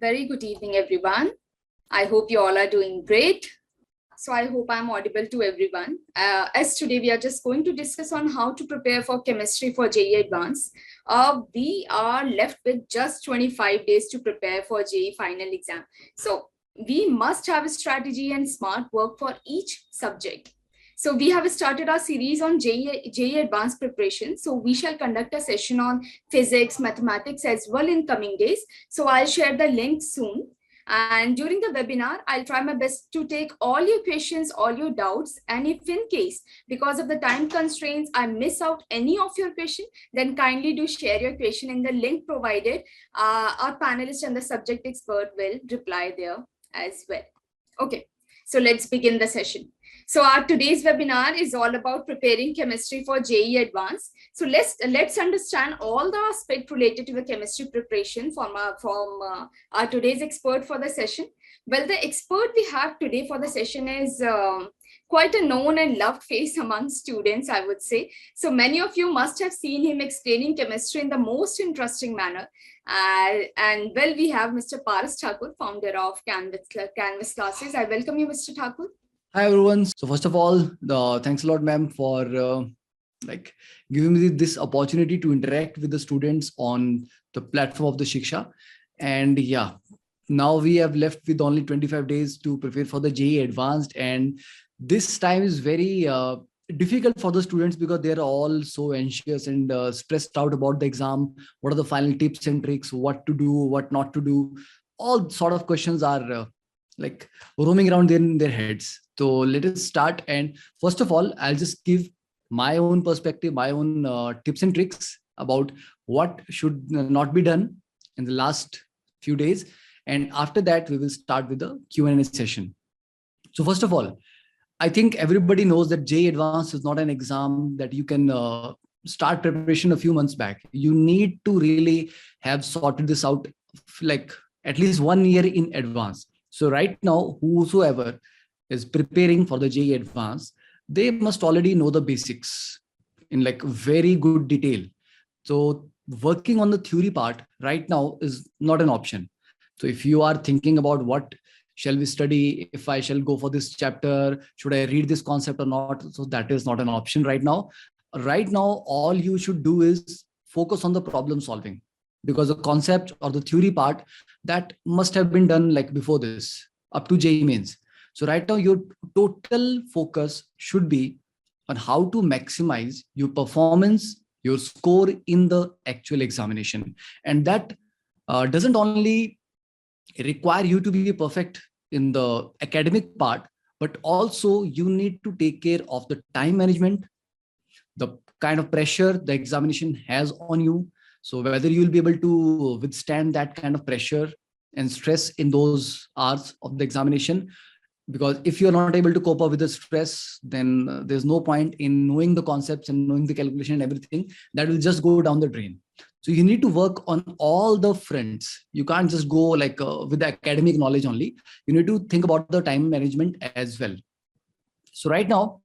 Very good evening, everyone. I hope you all are doing great. So I hope I'm audible to everyone. As today we are just going to discuss on how to prepare for chemistry for JEE Advance. We are left with just 25 days to prepare for JEE final exam. So we must have a strategy and smart work for each subject. So we have started our series on JEE Advanced preparation. So we shall conduct a session on physics, mathematics as well in coming days. So I'll share the link soon. And during the webinar, I'll try my best to take all your questions, all your doubts. And if in case, because of the time constraints, I miss out any of your question, then kindly do share your question in the link provided. Our panelist and the subject expert will reply there as well. Okay, so let's begin the session. So our today's webinar is all about preparing chemistry for JEE Advance. So let's understand all the aspects related to the chemistry preparation from our today's expert for the session. Well, the expert we have today for the session is quite a known and loved face among students, I would say. So many of you must have seen him explaining chemistry in the most interesting manner. And well, we have Mr. Paaras Thakur, founder of Canvas Classes. I welcome you, Mr. Thakur. Hi everyone. So first of all, thanks a lot, ma'am, for giving me this opportunity to interact with the students on the platform of the Shiksha. And yeah, now we have left with only 25 days to prepare for the JEE Advanced, and this time is very difficult for the students because they're all so anxious and stressed out about the exam. What are the final tips and tricks? What to do? What not to do? All sort of questions are roaming around in their heads. So let us start. And first of all, I'll just give my own perspective, my own tips and tricks about what should not be done in the last few days. And after that, we will start with the Q&A session. So first of all, I think everybody knows that JEE Advanced is not an exam that you can start preparation a few months back. You need to really have sorted this out like at least 1 year in advance. So right now, whosoever is preparing for the JEE Advance, they must already know the basics in like very good detail. So working on the theory part right now is not an option. So if you are thinking about what shall we study, if I shall go for this chapter, should I read this concept or not? So that is not an option right now. Right now, all you should do is focus on the problem solving, because the concept or the theory part that must have been done like before this up to JEE Mains. So right now your total focus should be on how to maximize your performance, your score in the actual examination. And that doesn't only require you to be perfect in the academic part, but also you need to take care of the time management, the kind of pressure the examination has on you. So whether you'll be able to withstand that kind of pressure and stress in those hours of the examination. Because if you're not able to cope up with the stress, then there's no point in knowing the concepts and knowing the calculation and everything. That will just go down the drain. So you need to work on all the fronts. You can't just go like with the academic knowledge only. You need to think about the time management as well. So right now,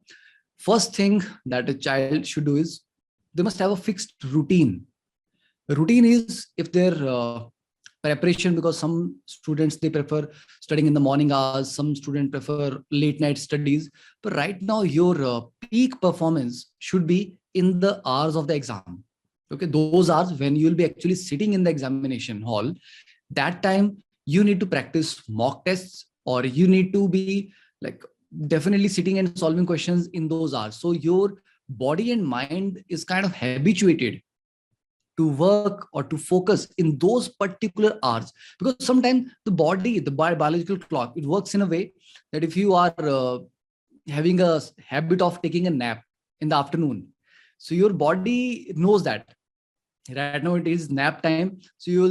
first thing that a child should do is they must have a fixed routine. The routine is if their preparation, because some students, they prefer studying in the morning hours, some students prefer late night studies. But right now, your peak performance should be in the hours of the exam. Okay, those hours when you'll be actually sitting in the examination hall, that time you need to practice mock tests, or you need to be like definitely sitting and solving questions in those hours. So your body and mind is kind of habituated to work or to focus in those particular hours, because sometimes the body, the biological clock, it works in a way that if you are having a habit of taking a nap in the afternoon, so your body knows that right now it is nap time, so you'll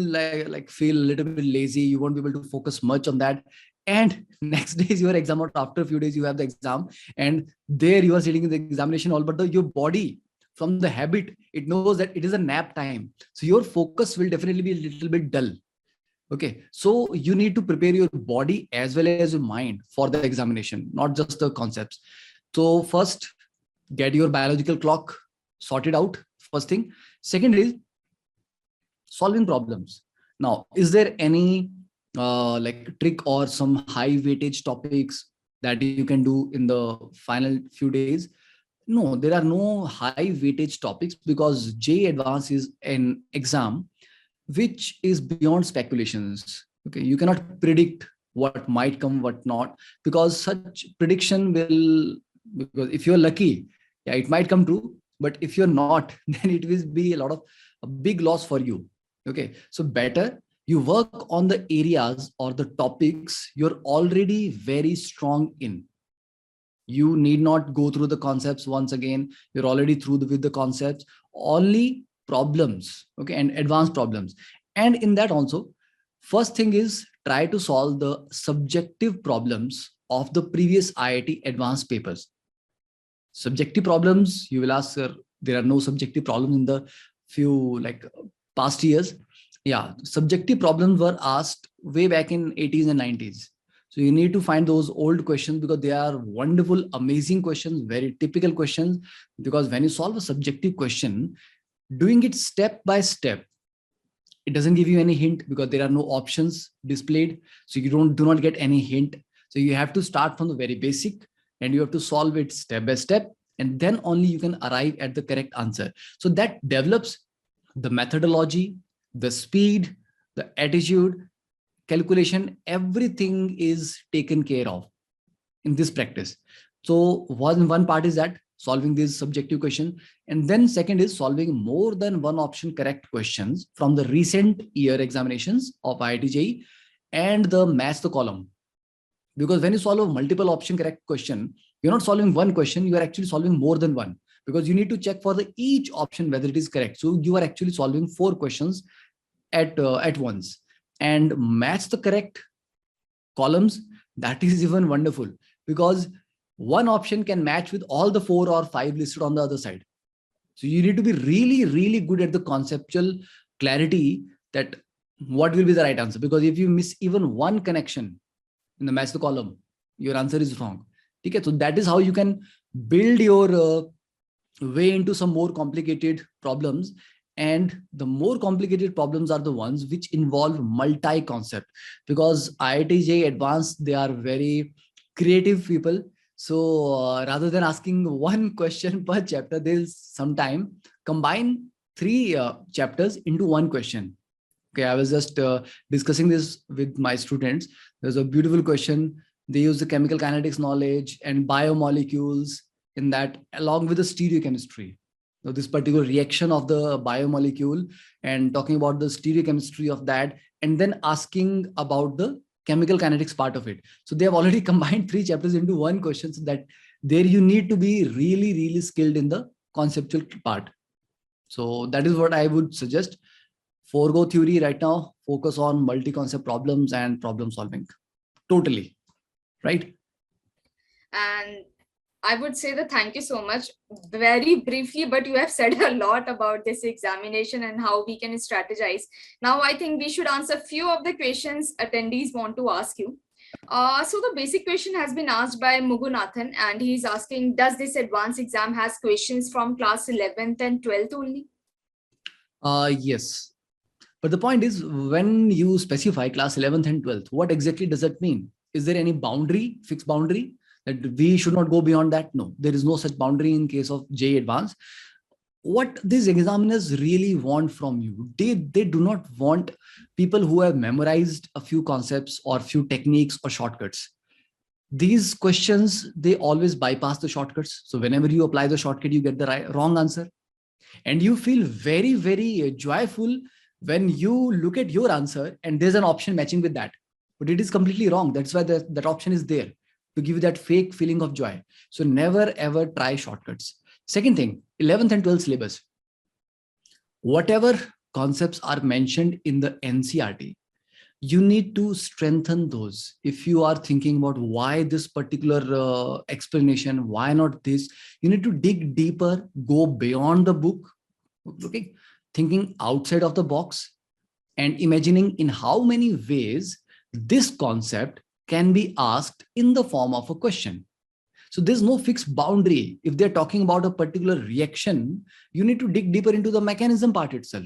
like feel a little bit lazy, you won't be able to focus much on that. And next day is your exam, or after a few days you have the exam, and there you are sitting in the examination hall, but your body, from the habit, it knows that it is a nap time. So your focus will definitely be a little bit dull. Okay, so you need to prepare your body as well as your mind for the examination, not just the concepts. So first, get your biological clock sorted out, first thing. Second is solving problems. Now, is there any like trick or some high weightage topics that you can do in the final few days. No, there are no high weightage topics because JEE Advance is an exam which is beyond speculations. Okay, you cannot predict what might come, what not, because such prediction will, because if you're lucky, yeah, it might come true. But if you're not, then it will be a big loss for you. Okay, so better you work on the areas or the topics you're already very strong in. You need not go through the concepts once again. You're already through with the concepts, only problems, okay, and advanced problems. And in that also, first thing is try to solve the subjective problems of the previous IIT advanced papers. Subjective problems, you will ask, sir, there are no subjective problems in the few like past years. Yeah, subjective problems were asked way back in 80s and 90s. So you need to find those old questions because they are wonderful, amazing questions, very typical questions. Because when you solve a subjective question, doing it step by step, it doesn't give you any hint because there are no options displayed. So you do not get any hint. So you have to start from the very basic and you have to solve it step by step. And then only you can arrive at the correct answer. So that develops the methodology, the speed, the attitude, calculation, everything is taken care of in this practice. So one part is that solving this subjective question, and then second is solving more than one option correct questions from the recent year examinations of IIT JEE and the match the column. Because when you solve a multiple option correct question, you're not solving one question, you are actually solving more than one, because you need to check for the each option whether it is correct. So you are actually solving 4 questions at once and match the correct columns. That is even wonderful because one option can match with all the 4 or 5 listed on the other side. So you need to be really, really good at the conceptual clarity that what will be the right answer. Because if you miss even one connection in the match the column, your answer is wrong. Okay, so that is how you can build your way into some more complicated problems. And the more complicated problems are the ones which involve multi-concept, because IIT JEE Advanced, they are very creative people. So rather than asking one question per chapter, they'll sometime combine 3 chapters into one question. Okay, I was just discussing this with my students. There's a beautiful question. They use the chemical kinetics knowledge and biomolecules in that, along with the stereochemistry. So this particular reaction of the biomolecule and talking about the stereochemistry of that, and then asking about the chemical kinetics part of it. So they have already combined 3 chapters into one question, so that there you need to be really, really skilled in the conceptual part. So that is what I would suggest. Forgo theory right now, focus on multi-concept problems and problem solving. Totally. Right? And I would say that thank you so much. Very briefly, but you have said a lot about this examination and how we can strategize. Now, I think we should answer a few of the questions attendees want to ask you. So the basic question has been asked by Mugunathan, and he's asking, does this advanced exam has questions from class 11th and 12th only? Yes. But the point is, when you specify class 11th and 12th, what exactly does that mean? Is there any boundary, fixed boundary, that we should not go beyond that? No, there is no such boundary in case of JEE Advanced. What these examiners really want from you, they do not want people who have memorized a few concepts or few techniques or shortcuts. These questions, they always bypass the shortcuts. So whenever you apply the shortcut, you get the wrong answer. And you feel very, very joyful when you look at your answer and there's an option matching with that. But it is completely wrong. That's why that option is there, to give you that fake feeling of joy. So never ever try shortcuts. Second thing, 11th and 12th syllabus. Whatever concepts are mentioned in the NCERT, you need to strengthen those. If you are thinking about why this particular explanation, why not this, you need to dig deeper, go beyond the book, okay, thinking outside of the box and imagining in how many ways this concept can be asked in the form of a question. So there's no fixed boundary. If they're talking about a particular reaction, you need to dig deeper into the mechanism part itself.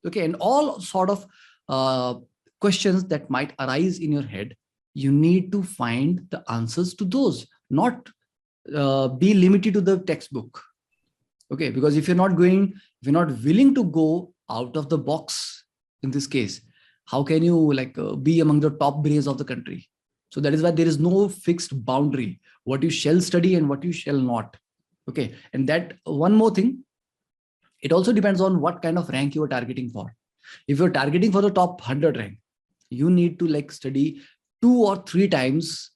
Okay, and all sort of questions that might arise in your head, you need to find the answers to those, not be limited to the textbook. Okay, because if you're not willing to go out of the box in this case, how can you be among the top brains of the country? So that is why there is no fixed boundary what you shall study and what you shall not. Okay, and that one more thing, it also depends on what kind of rank you are targeting for. If you're targeting for the top 100 rank, you need to study 2 or 3 times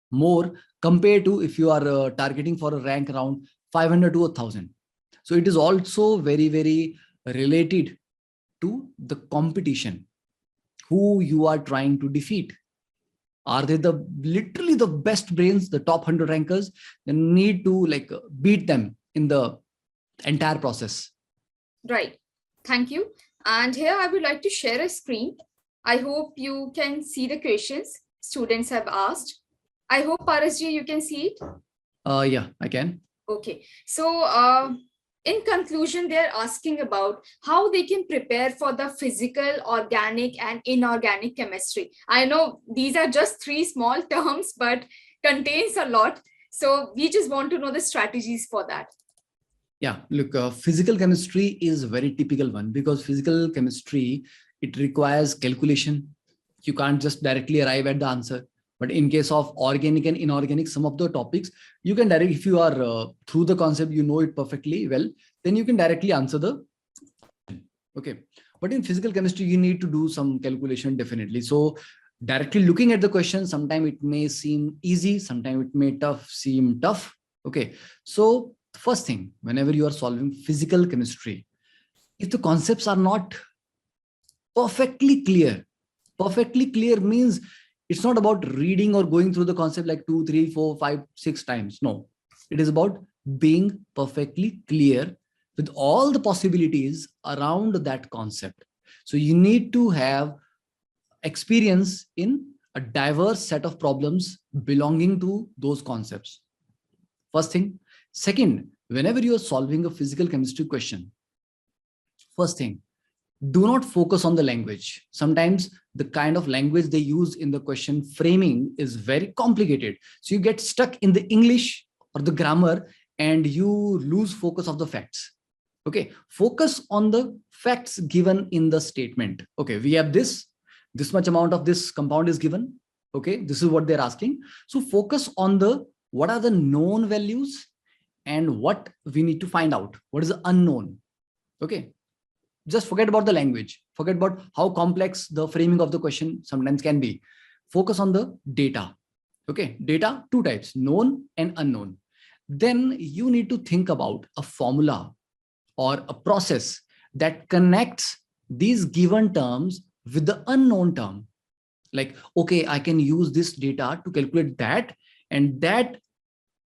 more compared to if you are targeting for a rank around 500 to 1000. So it is also very, very related to the competition, who you are trying to defeat. Are they literally the best brains, the top 100 rankers? Then need to beat them in the entire process. Right. Thank you. And here I would like to share a screen. I hope you can see the questions students have asked. I hope Paaras ji, you can see it. Yeah, I can. Okay. So in conclusion, they're asking about how they can prepare for the physical, organic, and inorganic chemistry. I know these are just 3 small terms, but contains a lot. So we just want to know the strategies for that. Yeah, look, physical chemistry is a very typical one, because physical chemistry, it requires calculation. You can't just directly arrive at the answer. But in case of organic and inorganic, some of the topics you can directly, if you are through the concept, you know it perfectly well, then you can directly answer the. Okay. But in physical chemistry, you need to do some calculation definitely. So directly looking at the question, sometimes it may seem easy, sometimes it may seem tough. Okay. So first thing, whenever you are solving physical chemistry, if the concepts are not perfectly clear means it's not about reading or going through the concept like 2, 3, 4, 5, 6 times. No, it is about being perfectly clear with all the possibilities around that concept. So you need to have experience in a diverse set of problems belonging to those concepts. First thing. Second, whenever you are solving a physical chemistry question, first thing, do not focus on the language. Sometimes the kind of language they use in the question framing is very complicated. So you get stuck in the English or the grammar and you lose focus of the facts. Okay, focus on the facts given in the statement. Okay, we have this much amount of this compound is given. Okay, this is what they're asking. So focus on what are the known values and what we need to find out. What is the unknown? Okay. Just forget about the language. Forget about how complex the framing of the question sometimes can be. Focus on the data. Okay, data, 2 types, known and unknown. Then you need to think about a formula or a process that connects these given terms with the unknown term. Like, okay, I can use this data to calculate that, and that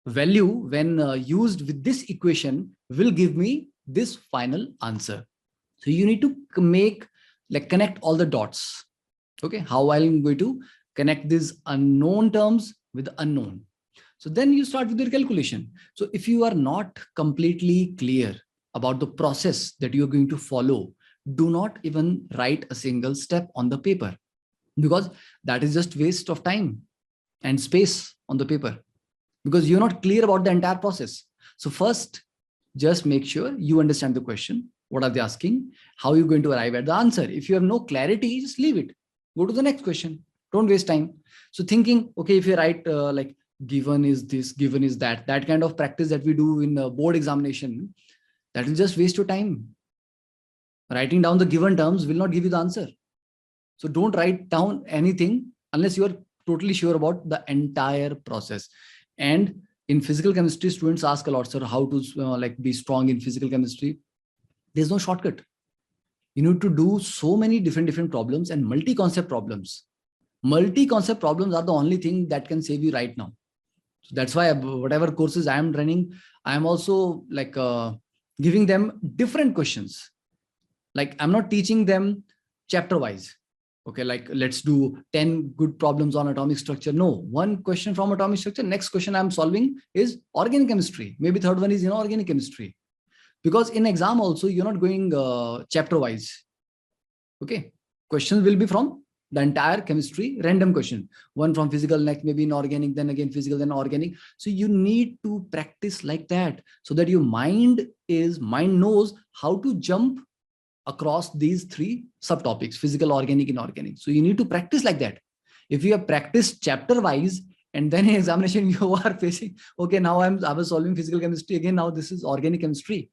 value when used with this equation will give me this final answer. So you need to connect all the dots. Okay, how I'm going to connect these unknown terms with the unknown. So then you start with your calculation. So if you are not completely clear about the process that you're going to follow, do not even write a single step on the paper, because that is just waste of time and space on the paper, because you're not clear about the entire process. So first, just make sure you understand the question. What are they asking? How are you going to arrive at the answer? If you have no clarity, just leave it. Go to the next question. Don't waste time. So thinking, okay, if you write given is this, given is that kind of practice that we do in the board examination, that will just waste your time. Writing down the given terms will not give you the answer. So don't write down anything unless you are totally sure about the entire process. And in physical chemistry, students ask a lot, sir, how to be strong in physical chemistry. There's no shortcut. You need to do so many different problems and multi-concept problems. Multi-concept problems are the only thing that can save you right now. So that's why whatever courses I am running, I am also giving them different questions. Like I'm not teaching them chapter wise. Okay, let's do 10 good problems on atomic structure. No, one question from atomic structure. Next question I'm solving is organic chemistry. Maybe third one is inorganic chemistry. Because in exam also, you're not going chapter wise. Okay. questions will be from the entire chemistry, random question. One from physical, next maybe inorganic, then again physical, then organic. So you need to practice like that so that your mind knows how to jump across these three subtopics: physical, organic, inorganic. So you need to practice like that. If you have practiced chapter wise and then in examination you are facing, okay, now I was solving physical chemistry again, now this is organic chemistry.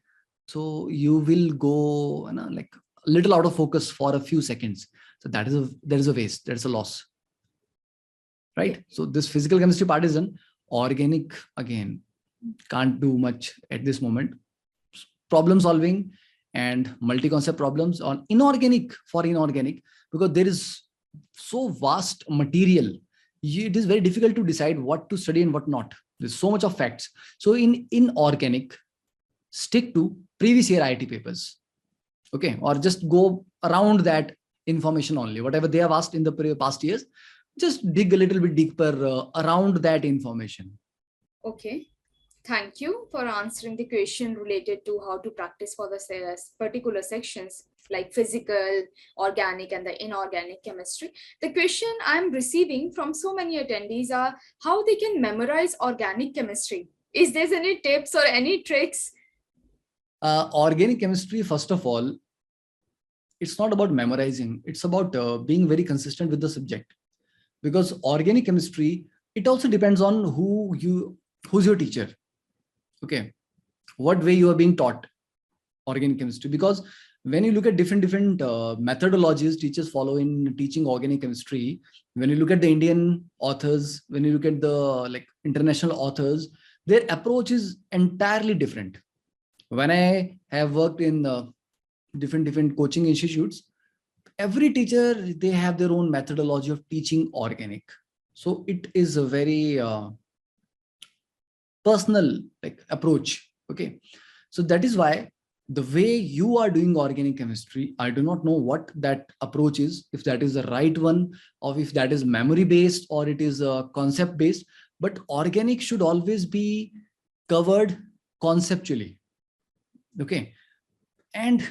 So you will go like a little out of focus for a few seconds. So there is a waste, there's a loss, right? So this physical chemistry part is done. Organic, again, can't do much at this moment. Problem solving and multi-concept problems on inorganic, because there is so vast material. It is very difficult to decide what to study and what not. There's so much of facts. So in inorganic, stick to previous year IIT papers, okay, or just go around that information only. Whatever they have asked in the past years, just dig a little bit deeper around that information. Okay. Thank you for answering the question related to how to practice for the particular sections like physical, organic, and the inorganic chemistry. The question I'm receiving from so many attendees are how they can memorize organic chemistry. Is there any tips or any tricks? Organic chemistry, first of all, it's not about memorizing. It's about being very consistent with the subject. Because organic chemistry, it also depends on who's your teacher. Okay, what way you are being taught organic chemistry. Because when you look at different methodologies teachers follow in teaching organic chemistry, when you look at the Indian authors, when you look at the international authors, their approach is entirely different. When I have worked in different coaching institutes, every teacher, they have their own methodology of teaching organic. So it is a very personal approach. Okay, so that is why the way you are doing organic chemistry, I do not know what that approach is, if that is the right one, or if that is memory based, or it is concept based. But organic should always be covered conceptually. Okay, and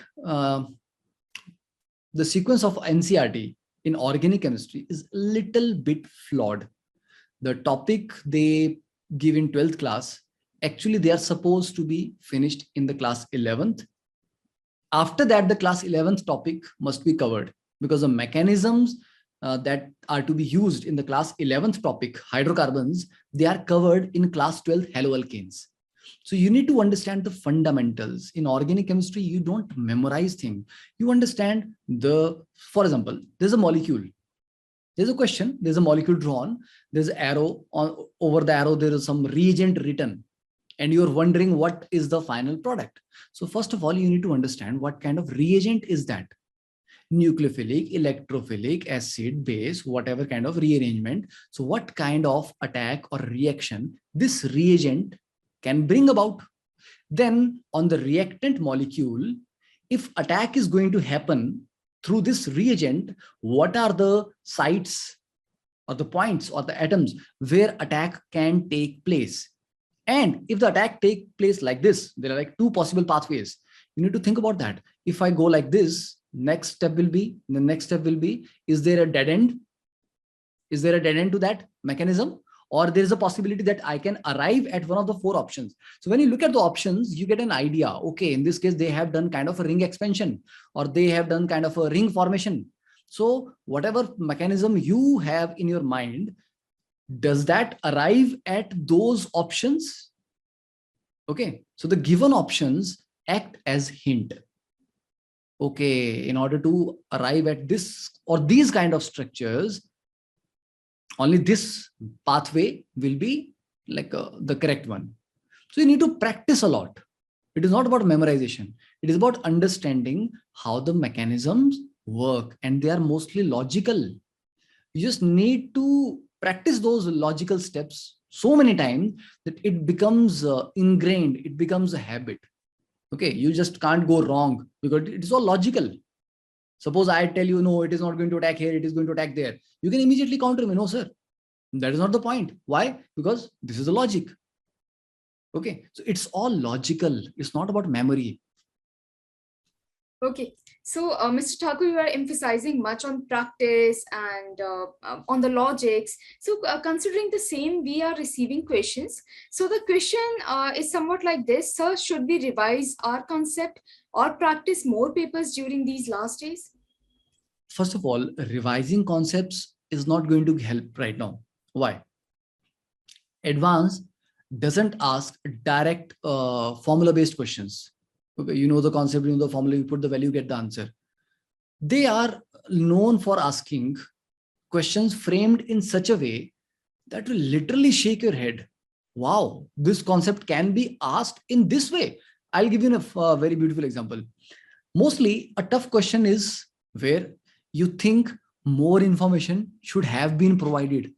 the sequence of NCERT in organic chemistry is a little bit flawed. The topic they give in 12th class, actually they are supposed to be finished in the class 11th. After that, the class 11th topic must be covered, because the mechanisms that are to be used in the class 11th topic, hydrocarbons, they are covered in class 12 haloalkanes. So you need to understand the fundamentals. In organic chemistry, you don't memorize things. You understand for example, there's a molecule. There's a question, there's a molecule drawn, there's an arrow, over the arrow there is some reagent written, and you're wondering what is the final product. So first of all, you need to understand what kind of reagent is that. Nucleophilic, electrophilic, acid, base, whatever kind of rearrangement. So what kind of attack or reaction this reagent can bring about. Then on the reactant molecule, if attack is going to happen through this reagent, what are the sites or the points or the atoms where attack can take place? And if the attack take place like this, there are two possible pathways. You need to think about that. If I go like this, the next step will be, is there a dead end? Is there a dead end to that mechanism? Or there is a possibility that I can arrive at one of the 4 options. So when you look at the options, you get an idea. Okay, in this case, they have done kind of a ring expansion, or they have done kind of a ring formation. So whatever mechanism you have in your mind, does that arrive at those options? Okay, so the given options act as hint. Okay, in order to arrive at this or these kind of structures, only this pathway will be the correct one. So you need to practice a lot. It is not about memorization. It is about understanding how the mechanisms work, and they are mostly logical. You just need to practice those logical steps so many times that it becomes ingrained. It becomes a habit. Okay, you just can't go wrong because it is all logical. Suppose I tell you, no, it is not going to attack here, it is going to attack there. You can immediately counter me, no, sir. That is not the point. Why? Because this is the logic. Okay, so it's all logical. It's not about memory. Okay, So, Mr. Thakur, you are emphasizing much on practice and on the logics. So, considering the same, we are receiving questions. So, the question is somewhat like this: Sir, should we revise our concept or practice more papers during these last days? First of all, revising concepts is not going to help right now. Why? Advanced doesn't ask direct formula based questions. Okay, you know the concept, you know the formula, you put the value, get the answer. They are known for asking questions framed in such a way that will literally shake your head. Wow, this concept can be asked in this way. I'll give you a very beautiful example. Mostly a tough question is where you think more information should have been provided.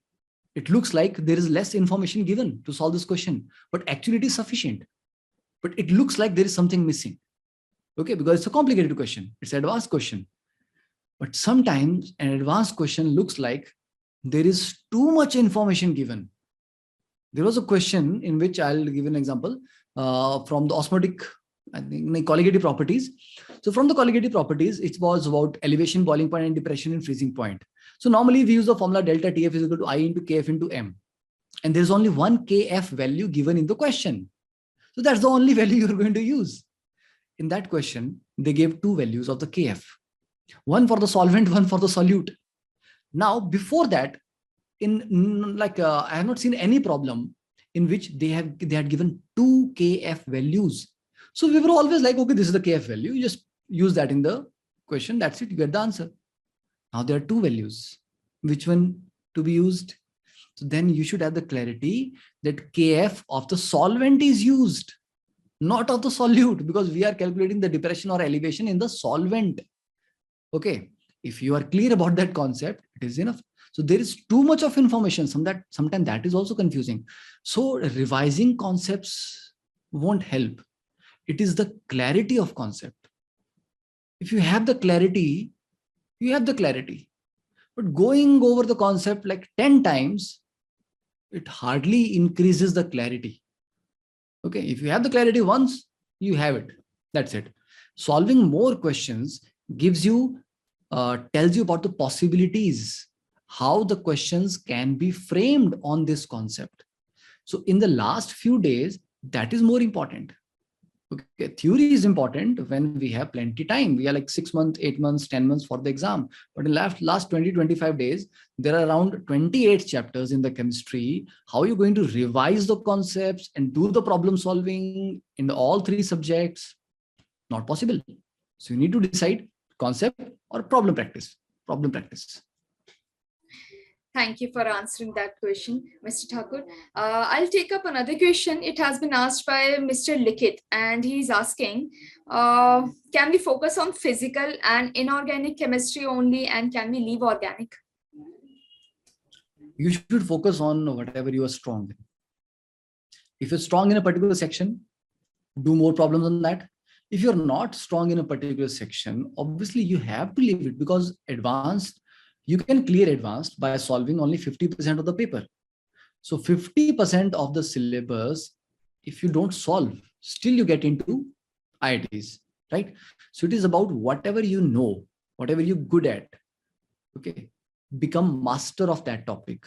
It looks like there is less information given to solve this question, but actually it is sufficient. But it looks like there is something missing. Okay, because it's a complicated question. It's an advanced question. But sometimes an advanced question looks like there is too much information given. There was a question in which I'll give an example from the osmotic, I think, colligative properties. So from the colligative properties, it was about elevation, boiling point, and depression and freezing point. So normally we use the formula delta TF is equal to I into KF into M. And there's only one KF value given in the question. So that's the only value you're going to use. In that question, they gave two values of the KF. One for the solvent, one for the solute. Now, before that, I have not seen any problem in which they had given two KF values. So we were always like, okay, this is the KF value. You just use that in the question. That's it. You get the answer. Now there are two values. Which one to be used? So then you should have the clarity that KF of the solvent is used, not of the solute, because we are calculating the depression or elevation in the solvent. Okay. If you are clear about that concept, it is enough. So there is too much of information. Sometimes that is also confusing. So revising concepts won't help. It is the clarity of concept. If you have the clarity, you have the clarity. But going over the concept like 10 times, it hardly increases the clarity. Okay, if you have the clarity once, you have it. That's it. Solving more questions gives you, tells you about the possibilities, how the questions can be framed on this concept. So in the last few days, that is more important. Okay, theory is important when we have plenty time. We are like 6 months, 8 months, 10 months for the exam. But in last 20, 25 days, there are around 28 chapters in the chemistry. How are you going to revise the concepts and do the problem solving in all three subjects? Not possible. So you need to decide concept or problem practice. Problem practice. Thank you for answering that question, Mr. Thakur. I'll take up another question. It has been asked by Mr. Likit, and he's asking, can we focus on physical and inorganic chemistry only, and can we leave organic? You should focus on whatever you are strong in. If you're strong in a particular section, do more problems on that. If you're not strong in a particular section, obviously you have to leave it, because advanced, you can clear advanced by solving only 50% of the paper. So 50% of the syllabus, if you don't solve, still you get into IITs, right? So it is about whatever you know, whatever you're good at, okay, become master of that topic,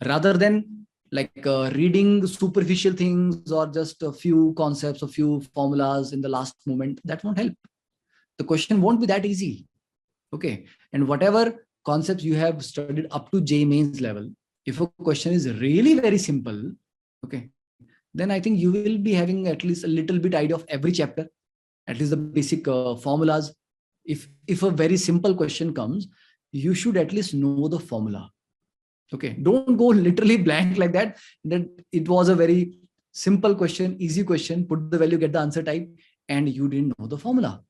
rather than like reading superficial things or just a few concepts, a few formulas in the last moment. That won't help. The question won't be that easy, okay? And whatever concepts you have studied up to JEE mains level, if a question is really very simple, okay, then I think you will be having at least a little bit idea of every chapter, at least the basic formulas. If a very simple question comes, you should at least know the formula. Okay, don't go literally blank like that it was a very simple question, easy question, put the value, get the answer type, and you didn't know the formula.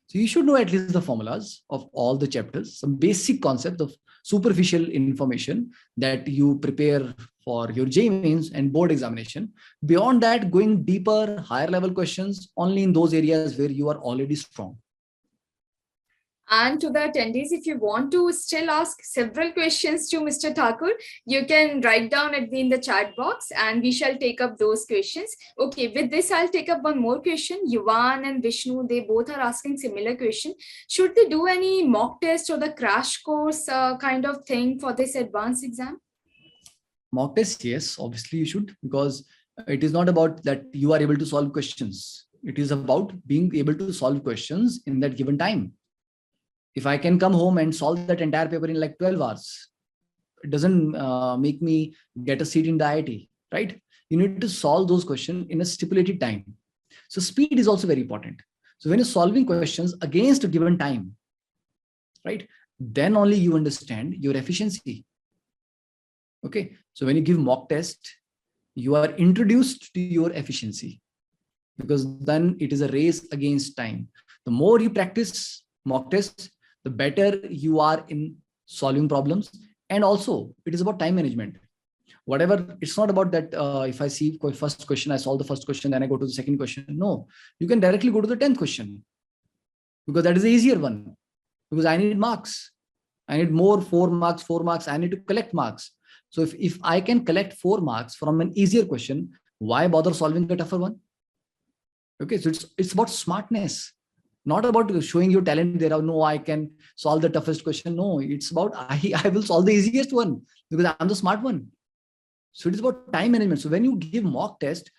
So you should know at least the formulas of all the chapters, some basic concept of superficial information that you prepare for your JEE mains and board examination. Beyond that, going deeper, higher level questions only in those areas where you are already strong. And to the attendees, if you want to still ask several questions to Mr. Thakur, you can write down in the chat box and we shall take up those questions. Okay, with this, I'll take up one more question. Yuvan and Vishnu, they both are asking similar question. Should they do any mock test or the crash course kind of thing for this advanced exam? Mock test, yes, obviously you should, because it is not about that you are able to solve questions. It is about being able to solve questions in that given time. If I can come home and solve that entire paper in like 12 hours, it doesn't make me get a seat in the IIT, right? You need to solve those questions in a stipulated time. So speed is also very important. So when you're solving questions against a given time, right, then only you understand your efficiency. Okay, so when you give mock test, you are introduced to your efficiency, because then it is a race against time. The more you practice mock tests, the better you are in solving problems. And also it is about time management. Whatever, it's not about that if I see first question, I solve the first question, then I go to the second question. No, you can directly go to the 10th question, because that is the easier one, because I need marks. I need more 4 marks. I need to collect marks. So if I can collect 4 marks from an easier question, why bother solving the tougher one? Okay, so it's about smartness, not about showing your talent there. No, I can solve the toughest question. No, it's about I will solve the easiest one because I'm the smart one. So it is about time management. So when you give mock test,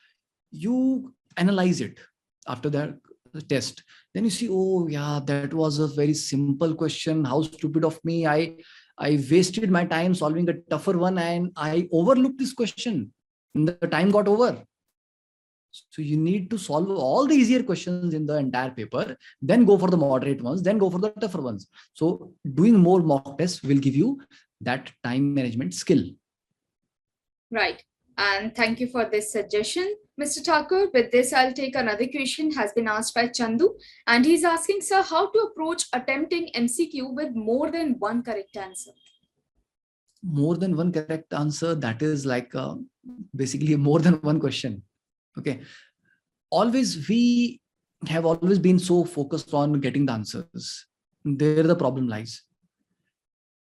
you analyze it after the test. Then you see, oh yeah, that was a very simple question. How stupid of me. I wasted my time solving a tougher one and I overlooked this question. And the time got over. So you need to solve all the easier questions in the entire paper, then go for the moderate ones, then go for the tougher ones. So doing more mock tests will give you that time management skill. Right. And thank you for this suggestion, Mr. Thakur. With this, I'll take another question has been asked by Chandu. And he's asking, sir, how to approach attempting MCQ with more than one correct answer? More than one correct answer, that is like basically more than one question. Okay. We have always been so focused on getting the answers. There the problem lies.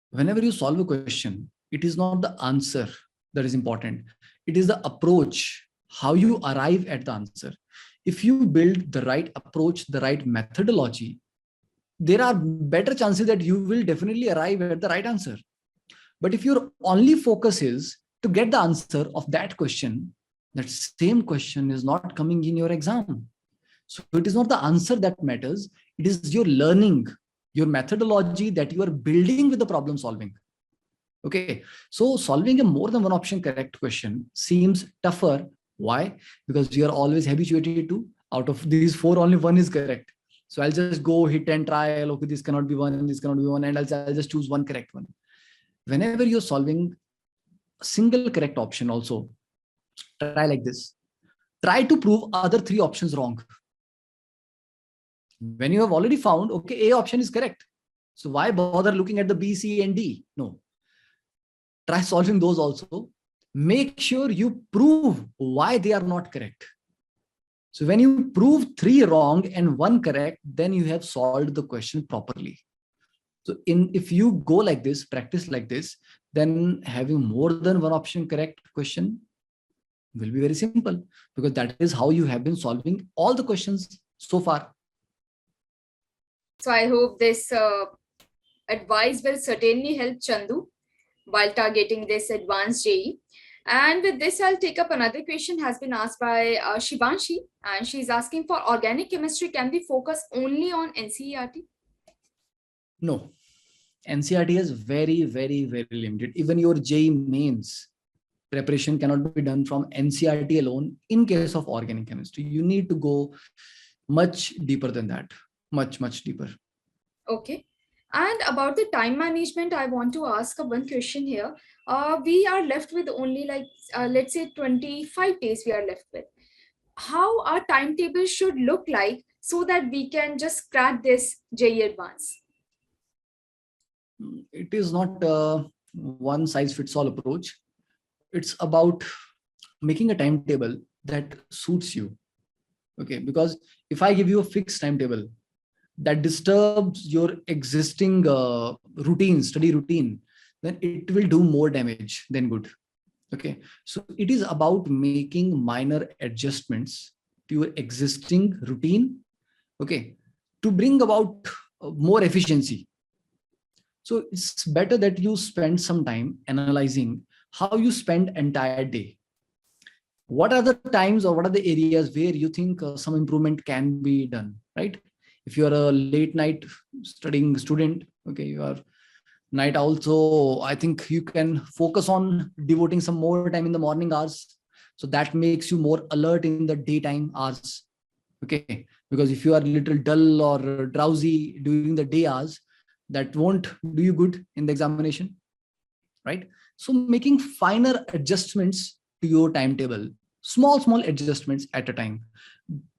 Whenever you solve a question, it is not the answer that is important. It is the approach, how you arrive at the answer. If you build the right approach, the right methodology, there are better chances that you will definitely arrive at the right answer. But if your only focus is to get the answer of that question, that same question is not coming in your exam. So it is not the answer that matters. It is your learning, your methodology that you are building with the problem solving. Okay, so solving a more than one option correct question seems tougher. Why? Because you are always habituated to, out of these 4, only one is correct. So I'll just go hit and trial. Okay, this cannot be one, and this cannot be one, and I'll just choose one correct one. Whenever you're solving a single correct option, also try like this. Try to prove other 3 options wrong. When you have already found, okay, A option is correct. So why bother looking at the B, C, and D? No. Try solving those also. Make sure you prove why they are not correct. So when you prove 3 wrong and 1 correct, then you have solved the question properly. So if you go like this, practice like this, then having more than one option correct question will be very simple, because that is how you have been solving all the questions so far. So I hope this advice will certainly help Chandu while targeting this advanced JEE. And with this, I'll take up another question has been asked by Shivanshi, and she's asking, for organic chemistry, can we focus only on NCERT? No, NCERT is very, very, very limited. Even your JEE mains preparation cannot be done from NCERT alone. In case of organic chemistry, you need to go much deeper than that, much, much deeper. Okay. And about the time management, I want to ask one question here. We are left with only let's say 25 days we are left with. How our timetable should look like so that we can just crack this JEE Advance? It is not a one size fits all approach. It's about making a timetable that suits you. Okay, because if I give you a fixed timetable, that disturbs your existing study routine, then it will do more damage than good. Okay, so it is about making minor adjustments to your existing routine, okay, to bring about more efficiency. So it's better that you spend some time analyzing how you spend entire day. What are the times or what are the areas where you think some improvement can be done, right? If you are a late night studying student, okay, you are night also, I think you can focus on devoting some more time in the morning hours, so that makes you more alert in the daytime hours. Okay, because if you are a little dull or drowsy during the day hours, that won't do you good in the examination, right? So making finer adjustments to your timetable, small adjustments at a time.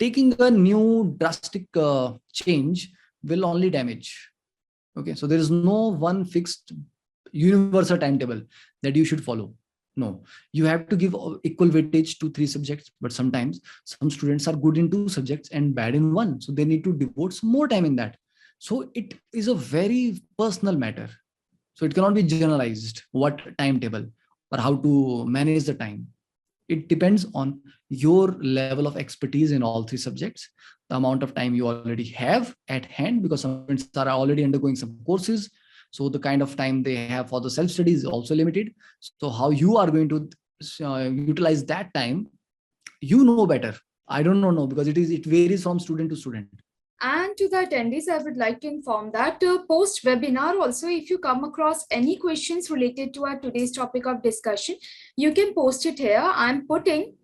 Taking a new drastic change will only damage. Okay, so there is no one fixed universal timetable that you should follow. No, you have to give equal weightage to 3 subjects, but sometimes some students are good in 2 subjects and bad in one, so they need to devote some more time in that. So it is a very personal matter. So it cannot be generalized what timetable or how to manage the time. It depends on your level of expertise in all 3 subjects, the amount of time you already have at hand, because some students are already undergoing some courses. So the kind of time they have for the self-study is also limited. So how you are going to utilize that time, you know better. I don't know because it varies from student to student. And to the attendees, I would like to inform that post-webinar also, if you come across any questions related to our today's topic of discussion, you can post it here. I'm putting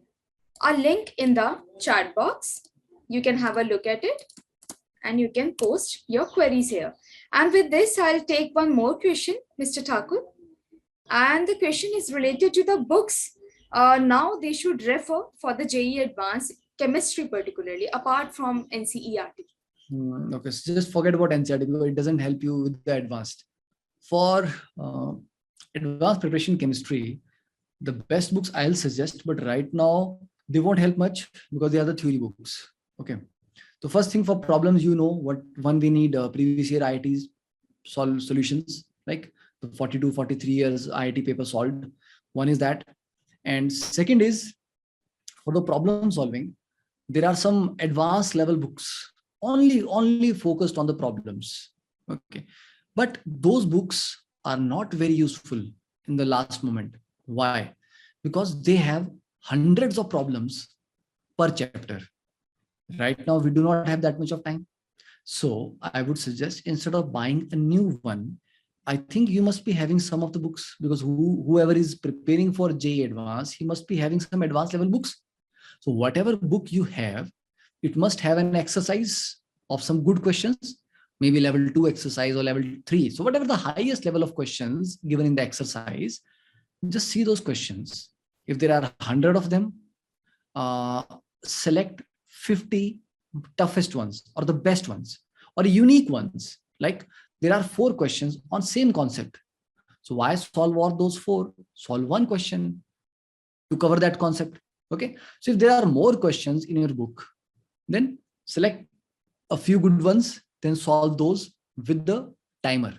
a link in the chat box. You can have a look at it and you can post your queries here. And with this, I'll take one more question, Mr. Thakur. And the question is related to the books. Now they should refer for the JEE Advanced Chemistry particularly, apart from NCERT. Okay, so just forget about NCERT because it doesn't help you with the advanced. For advanced preparation chemistry, the best books I'll suggest, but right now they won't help much because they are the theory books. Okay, so first thing, for problems, you know what one we need previous year IITs solutions, like the 42 43 years IIT paper solved. One is that, and second is for the problem solving, there are some advanced level books only focused on the problems. Okay, but those books are not very useful in the last moment. Why? Because they have hundreds of problems per chapter. Right now we do not have that much of time, so I would suggest, instead of buying a new one, I think you must be having some of the books, because whoever is preparing for JEE Advance, he must be having some advanced level books. So whatever book you have, it must have an exercise of some good questions, maybe level 2 exercise or level 3. So whatever the highest level of questions given in the exercise, just see those questions. If there are 100 of them, select 50 toughest ones or the best ones or unique ones. Like there are 4 questions on same concept. So why solve all those 4? Solve one question to cover that concept. Okay. So if there are more questions in your book, then select a few good ones, then solve those with the timer.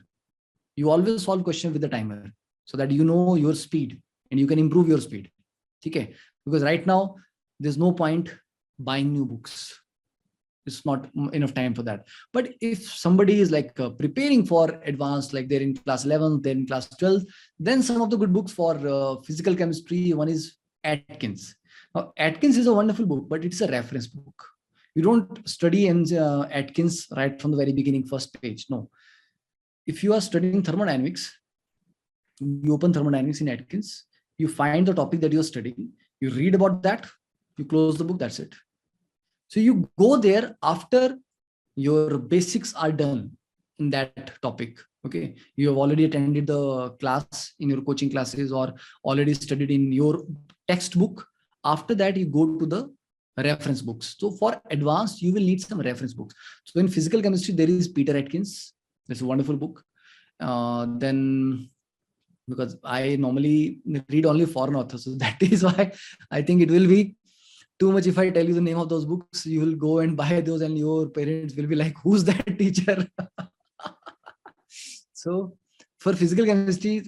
You always solve questions with the timer so that you know your speed and you can improve your speed. Okay. Because right now there's no point buying new books. It's not enough time for that. But if somebody is like preparing for advanced, like they're in class 11, they're in class 12, then some of the good books for physical chemistry, one is Atkins. Now, Atkins is a wonderful book, but it's a reference book. You don't study in Atkins right from the very beginning, first page. No. If you are studying thermodynamics, you open thermodynamics in Atkins, you find the topic that you're studying, you read about that, you close the book, that's it. So you go there after your basics are done in that topic. Okay, you have already attended the class in your coaching classes or already studied in your textbook. After that, you go to the reference books. So for advanced, you will need some reference books. So in physical chemistry, there is Peter Atkins. That's a wonderful book. Then, because I normally read only foreign authors, so that is why I think it will be too much. If I tell you the name of those books, you will go and buy those and your parents will be like, who's that teacher? So for physical chemistry,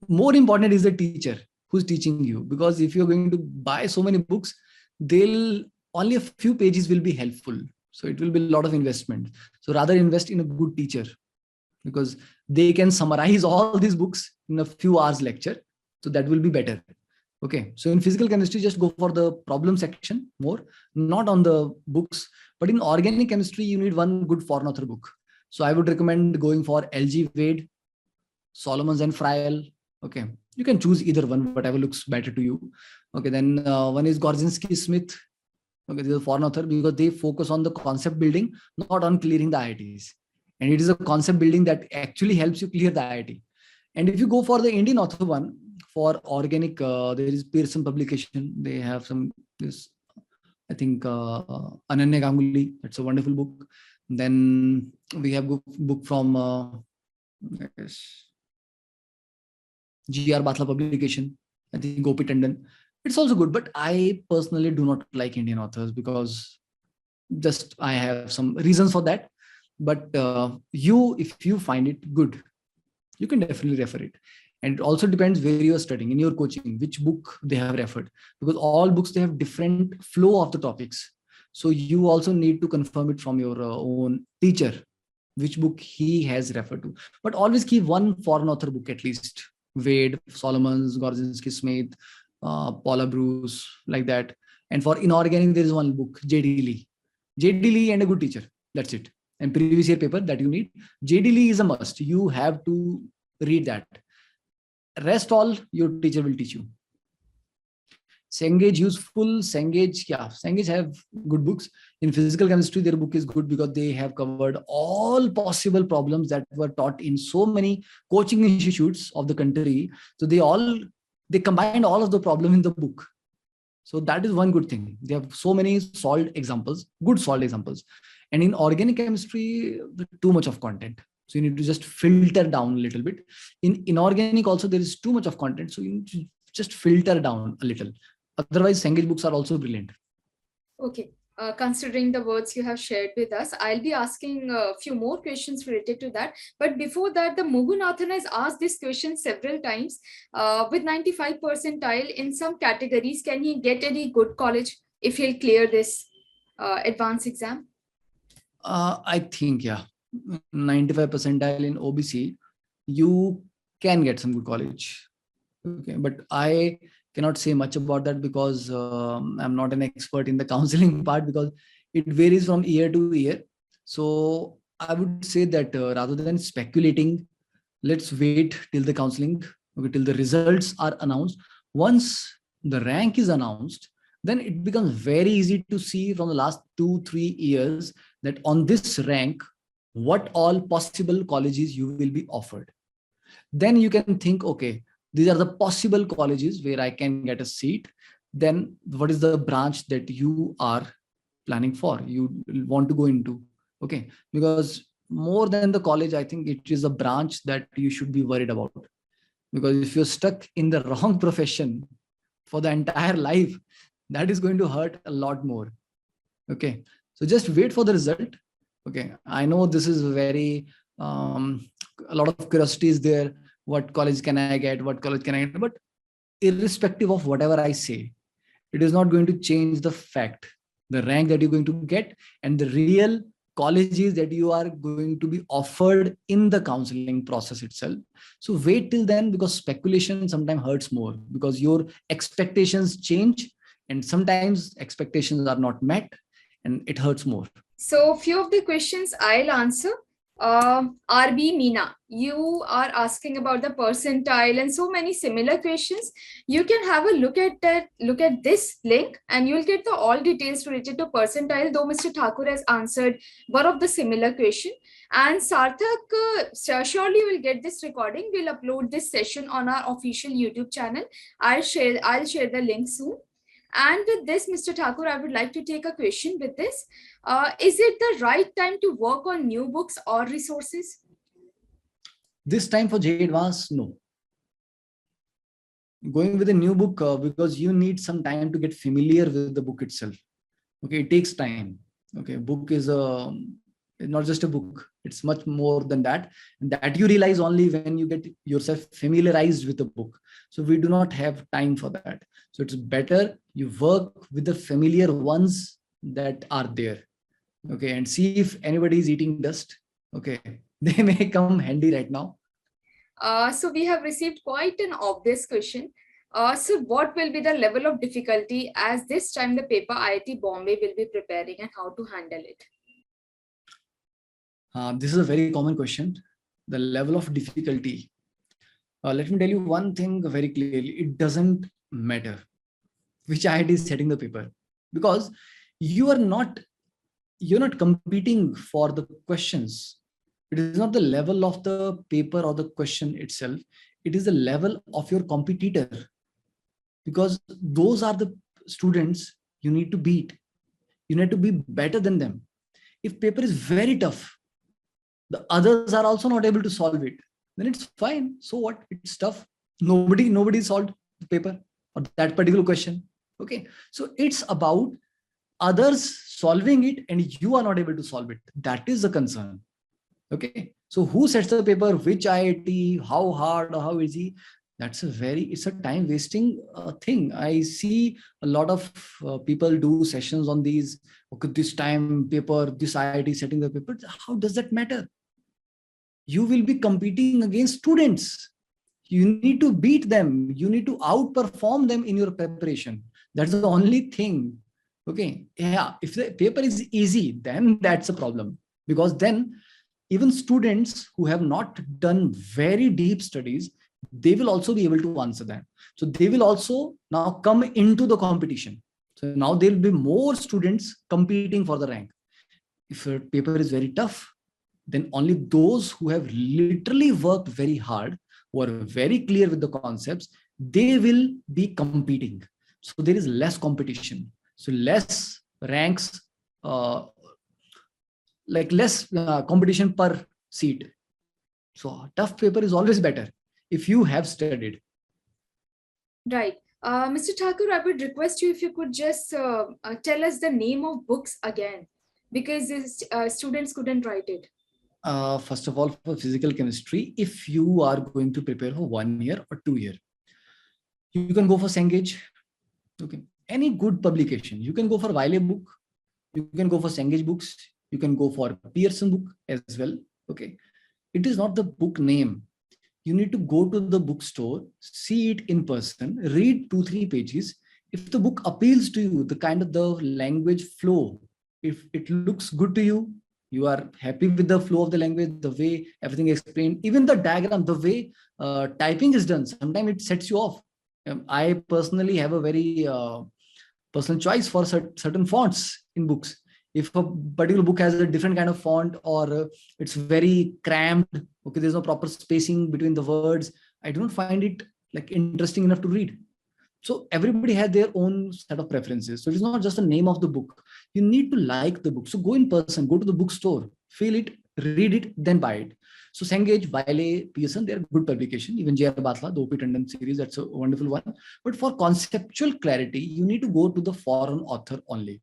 more important is the teacher who's teaching you, because if you're going to buy so many books, they'll only a few pages will be helpful. So it will be a lot of investment. So rather invest in a good teacher, because they can summarize all these books in a few hours lecture. So that will be better. Okay. So in physical chemistry, just go for the problem section more, not on the books. But in organic chemistry, you need one good foreign author book. So I would recommend going for L.G. Wade, Solomons and Friel. Okay. You can choose either one, whatever looks better to you. Okay. Then one is Gorzinski Smith. Okay. This is a foreign author, because they focus on the concept building, not on clearing the IITs. And it is a concept building that actually helps you clear the IIT. And if you go for the Indian author one, for organic, there is Pearson publication. They have some, this, I think, Ananya Ganguly. That's a wonderful book. Then we have book from GR Batla publication. I think Gopi Tandon. It's also good, but I personally do not like Indian authors, because just I have some reasons for that. But if you find it good, you can definitely refer it. And it also depends where you are studying in your coaching, which book they have referred, because all books, they have different flow of the topics. So you also need to confirm it from your own teacher, which book he has referred to. But always keep one foreign author book at least. Wade, Solomons, Gorzinski Smith, Paula Bruce, like that. And for inorganic, there is one book, J.D. Lee. J.D. Lee and a good teacher. That's it. And previous year paper that you need. J.D. Lee is a must. You have to read that. Rest all your teacher will teach you. Cengage useful. Cengage have good books. In physical chemistry, their book is good because they have covered all possible problems that were taught in so many coaching institutes of the country. So they combined all of the problem in the book. So that is one good thing. They have so many solved examples, good solved examples. And in organic chemistry, too much of content. So you need to just filter down a little bit. In inorganic also, there is too much of content. So you need to just filter down a little. Otherwise, Cengage books are also brilliant. Okay. Considering the words you have shared with us, I'll be asking a few more questions related to that. But before that, the Mugunathan has asked this question several times. With 95 percentile in some categories, can he get any good college if he'll clear this advanced exam? I think, yeah, 95 percentile in OBC, you can get some good college. Okay, but I cannot say much about that, because I'm not an expert in the counseling part, because it varies from year to year. So I would say that rather than speculating, let's wait till the counseling, okay, till the results are announced. Once the rank is announced, then it becomes very easy to see from the last 2-3 years that on this rank, what all possible colleges you will be offered. Then you can think, okay, these are the possible colleges where I can get a seat. Then what is the branch that you are planning for, you want to go into? Okay, because more than the college, I think it is a branch that you should be worried about. Because if you're stuck in the wrong profession for the entire life, that is going to hurt a lot more. Okay, so just wait for the result. Okay, I know this is very a lot of curiosity is there. What college can I get? What college can I get? But irrespective of whatever I say, it is not going to change the fact, the rank that you're going to get, and the real colleges that you are going to be offered in the counseling process itself. So wait till then, because speculation sometimes hurts more, because your expectations change, and sometimes expectations are not met, and it hurts more. So few of the questions I'll answer. RB Meena, you are asking about the percentile and so many similar questions. You can have a look at this link, and you'll get the all details related to percentile, though Mr. Thakur has answered one of the similar question. And Sarthak, surely will get this recording. We'll upload this session on our official YouTube channel. I'll share the link soon. And with this, Mr. Thakur, I would like to take a question with this. Is it the right time to work on new books or resources? This time for JEE Advance, no. Going with a new book because you need some time to get familiar with the book itself. Okay, it takes time. Okay, book is not just a book, it's much more than that, and that you realize only when you get yourself familiarized with the book. So we do not have time for that. So it's better you work with the familiar ones that are there. Okay, and see if anybody is eating dust. Okay, they may come handy right now. So we have received quite an obvious question. So what will be the level of difficulty as this time the paper IIT Bombay will be preparing, and how to handle it? This is a very common question. The level of difficulty. Let me tell you one thing very clearly. It doesn't matter which IIT is setting the paper, because you are not you're not competing for the questions. It is not the level of the paper or the question itself. It is the level of your competitor, because those are the students you need to beat. You need to be better than them. If paper is very tough, the others are also not able to solve it, then it's fine. So what? It's tough. Nobody solved the paper or that particular question. Okay. So it's about others solving it and you are not able to solve it. That is the concern. Okay. So who sets the paper, which IIT, how hard or how easy? It's a time wasting thing. I see a lot of people do sessions on these. Okay, this time paper, this IIT setting the paper. How does that matter? You will be competing against students. You need to beat them. You need to outperform them in your preparation. That's the only thing. Okay. Yeah. If the paper is easy, then that's a problem, because then even students who have not done very deep studies, they will also be able to answer that. So they will also now come into the competition. So now there will be more students competing for the rank. If a paper is very tough, then only those who have literally worked very hard, who are very clear with the concepts, they will be competing. So there is less competition. So less ranks, uh, like less competition per seat. So tough paper is always better if you have studied. Right. Mr. Thakur, I would request you if you could just tell us the name of books again, because students couldn't write it. First of all, for physical chemistry, if you are going to prepare for 1 year or 2 year, you can go for Cengage. Okay, any good publication. You can go for Wiley book. You can go for Cengage books. You can go for Pearson book as well. Okay, it is not the book name. You need to go to the bookstore, see it in person, read 2-3 pages. If the book appeals to you, the kind of the language flow, if it looks good to you, you are happy with the flow of the language, the way everything is explained, even the diagram, the way typing is done, sometimes it sets you off. I personally have a very personal choice for certain fonts in books. If a particular book has a different kind of font, or it's very cramped, okay, there's no proper spacing between the words, I don't find it like interesting enough to read. So everybody has their own set of preferences. So it's not just the name of the book. You need to like the book. So go in person, go to the bookstore, feel it, read it, then buy it. So Cengage, Wiley, Pearson, they're good publication. Even J.R. Batla, the O.P. Tandon series, that's a wonderful one. But for conceptual clarity, you need to go to the foreign author only.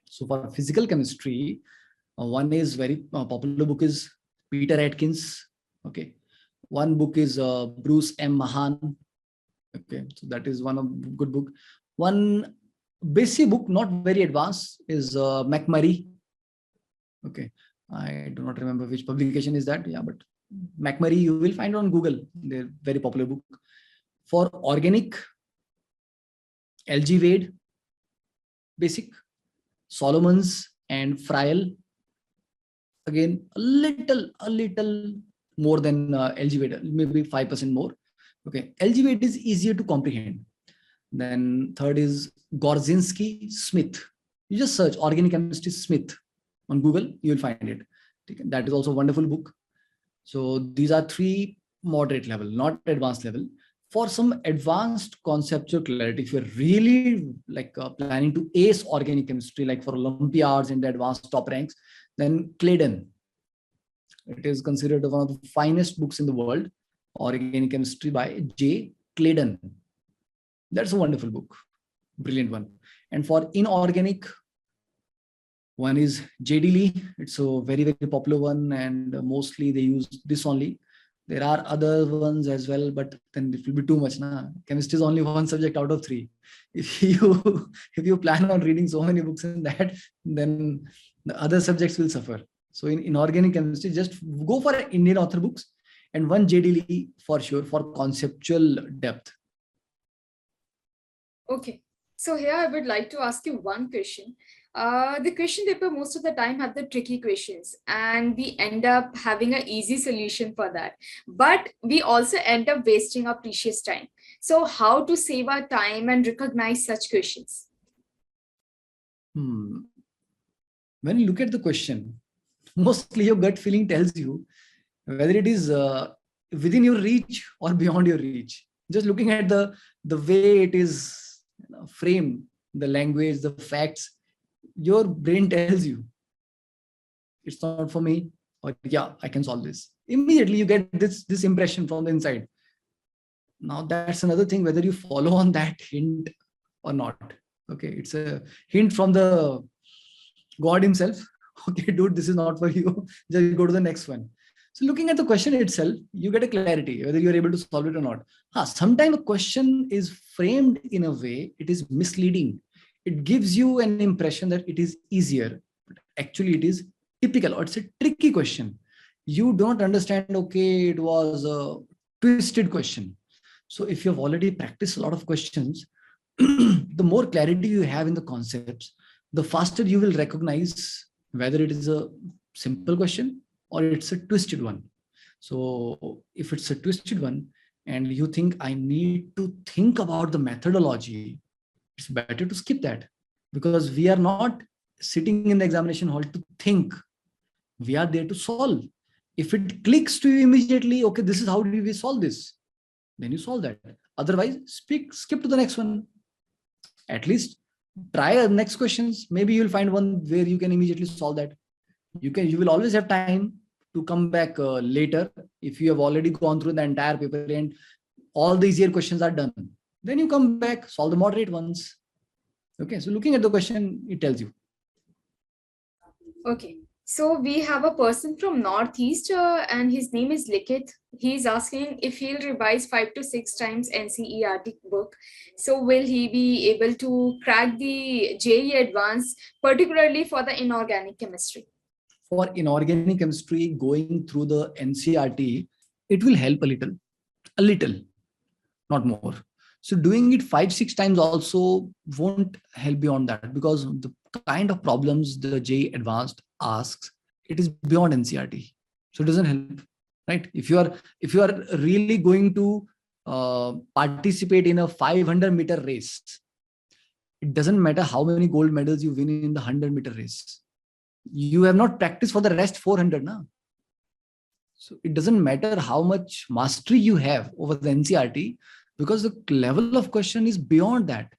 So for physical chemistry, one is very popular book is Peter Atkins. Okay. One book is Bruce M. Mahan. Okay. So that is one of good book. One basic book, not very advanced, is McMurray. Okay. I do not remember which publication is that. Yeah, but McMurray you will find on Google. They're very popular book. For organic, LG Wade, basic, Solomons and Friel. Again, a little more than LG Wade, maybe 5% more. Okay, LG Wade is easier to comprehend. Then third is Gorzinski Smith. You just search organic chemistry Smith on Google, you will find it. That is also a wonderful book. So these are 3 moderate level, not advanced level. For some advanced conceptual clarity, if you're really like planning to ace organic chemistry, like for Olympiads in the advanced top ranks, then Claydon. It is considered one of the finest books in the world, Organic Chemistry by J. Claydon. That's a wonderful book. Brilliant one. And for inorganic, one is JDL. It's a very, very popular one, and mostly they use this only. There are other ones as well, but then it will be too much. Na? Chemistry is only one subject out of three. If you if you plan on reading so many books in that, then the other subjects will suffer. So in inorganic chemistry, just go for Indian author books and one JDL for sure for conceptual depth. Okay. So here I would like to ask you one question. The question paper most of the time have the tricky questions and we end up having an easy solution for that. But we also end up wasting our precious time. So how to save our time and recognize such questions? When you look at the question, mostly your gut feeling tells you whether it is within your reach or beyond your reach. Just looking at the way it is framed, the language, the facts, your brain tells you it's not for me, or yeah, I can solve this. Immediately you get this impression from the inside. Now that's another thing, whether you follow on that hint or not. Okay, it's a hint from the God himself. Okay, dude, this is not for you. Just go to the next one. So looking at the question itself, you get a clarity whether you're able to solve it or not. Sometimes a question is framed in a way, it is misleading. It gives you an impression that it is easier, but actually it is typical, or it's a tricky question. You don't understand, okay, it was a twisted question. So if you've already practiced a lot of questions, the more clarity you have in the concepts, the faster you will recognize whether it is a simple question or it's a twisted one. So if it's a twisted one and you think I need to think about the methodology, it's better to skip that, because we are not sitting in the examination hall to think. We are there to solve. If it clicks to you immediately, okay, this is how do we solve this, then you solve that. Otherwise, skip to the next one. At least try the next questions. Maybe you'll find one where you can immediately solve that. You will always have time to come back later if you have already gone through the entire paper and all the easier questions are done. Then you come back, solve the moderate ones. Okay, so looking at the question, it tells you. Okay, so we have a person from Northeast and his name is Likit. He's asking if he'll revise 5 to 6 times NCERT book. So will he be able to crack the JEE Advance, particularly for the inorganic chemistry? For inorganic chemistry, going through the NCERT, it will help a little, not more. So doing it 5-6 times also won't help beyond that, because the kind of problems the JEE Advanced asks, it is beyond NCERT. So it doesn't help, right? If you are really going to participate in a 500-meter race, it doesn't matter how many gold medals you win in the 100-meter race. You have not practiced for the rest 400 now. So it doesn't matter how much mastery you have over the NCERT, because the level of question is beyond that.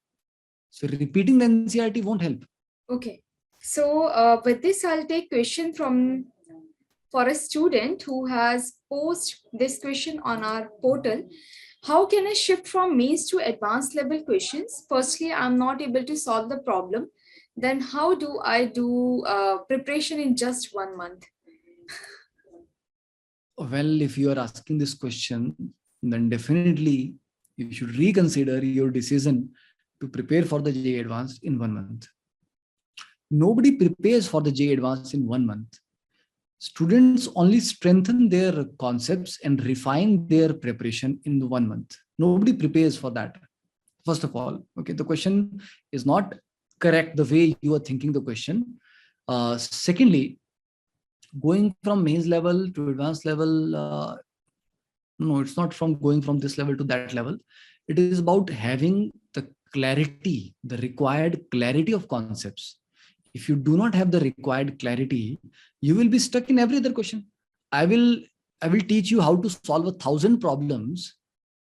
So repeating the NCERT won't help. Okay. So with this, I'll take question for a student who has posed this question on our portal. How can I shift from mains to advanced level questions? Firstly, I'm not able to solve the problem. Then how do I do preparation in just 1 month? Well, if you are asking this question, then definitely you should reconsider your decision to prepare for the JEE Advanced in 1 month. Nobody prepares for the JEE Advanced in 1 month. Students only strengthen their concepts and refine their preparation in 1 month. Nobody prepares for that. First of all, okay, the question is not correct the way you are thinking the question. Secondly, going from mains level to advanced level, no, it's not from going from this level to that level. It is about having the clarity, the required clarity of concepts. If you do not have the required clarity, you will be stuck in every other question. I will teach you how to solve 1,000 problems,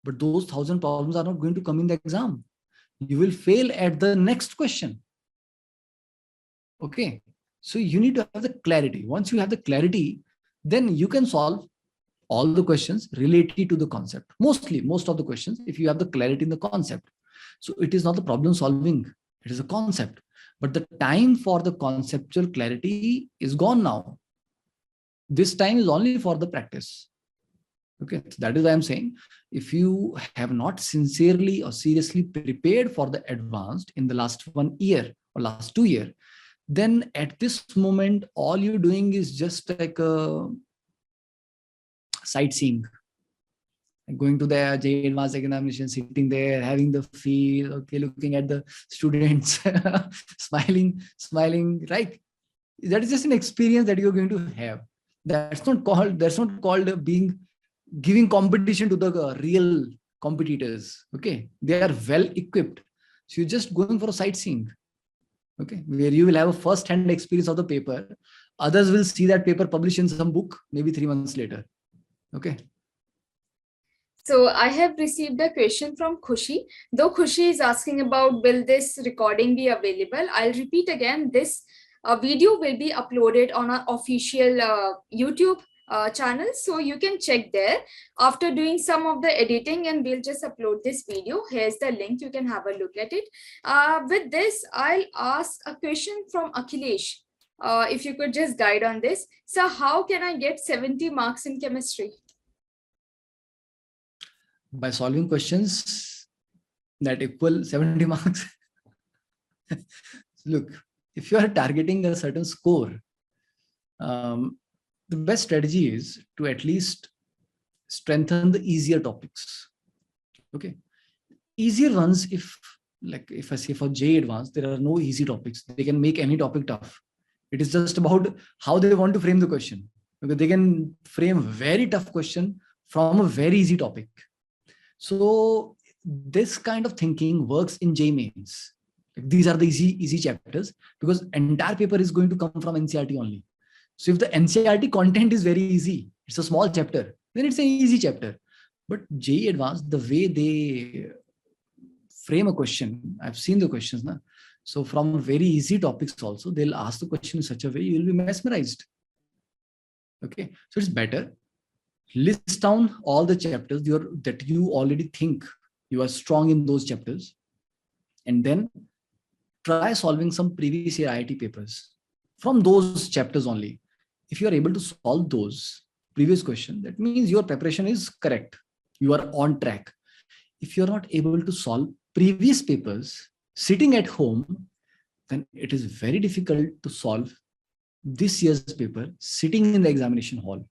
but those 1,000 problems are not going to come in the exam. You will fail at the next question. Okay, so you need to have the clarity. Once you have the clarity, then you can solve all the questions related to the concept. Most of the questions, if you have the clarity in the concept. So it is not the problem solving, it is a concept. But the time for the conceptual clarity is gone now. This time is only for the practice. Okay, so that is why I'm saying, if you have not sincerely or seriously prepared for the advanced in the last 1 year or last 2 years, then at this moment, all you're doing is just like a sightseeing, going to the JEE Advanced examination, sitting there, having the feel, okay, looking at the students, smiling, right? That is just an experience that you're going to have. That's not called giving competition to the real competitors. Okay, they are well equipped. So you're just going for a sightseeing. Okay, where you will have a first-hand experience of the paper. Others will see that paper published in some book, maybe 3 months later. Okay. So I have received a question from Khushi. Though Khushi is asking about, will this recording be available? I'll repeat again, this video will be uploaded on our official YouTube channel. So you can check there after doing some of the editing, and we'll just upload this video. Here's the link. You can have a look at it. With this, I'll ask a question from Akhilesh. If you could just guide on this. So how can I get 70 marks in chemistry? By solving questions that equal 70 marks. Look, if you are targeting a certain score, the best strategy is to at least strengthen the easier topics. Okay, easier ones, if I say for JEE Advanced, there are no easy topics. They can make any topic tough. It is just about how they want to frame the question. Because they can frame very tough question from a very easy topic. So this kind of thinking works in JEE Mains. These are the easy chapters, because entire paper is going to come from NCERT only. So if the NCERT content is very easy, it's a small chapter, then it's an easy chapter. But JEE Advanced, the way they frame a question, I've seen the questions now. So from very easy topics also, they'll ask the question in such a way you'll be mesmerized. Okay, so it's better. List down all the chapters that you already think you are strong in those chapters, and then try solving some previous year IIT papers from those chapters only. If you are able to solve those previous questions, that means your preparation is correct. You are on track. If you're not able to solve previous papers sitting at home, then it is very difficult to solve this year's paper sitting in the examination hall.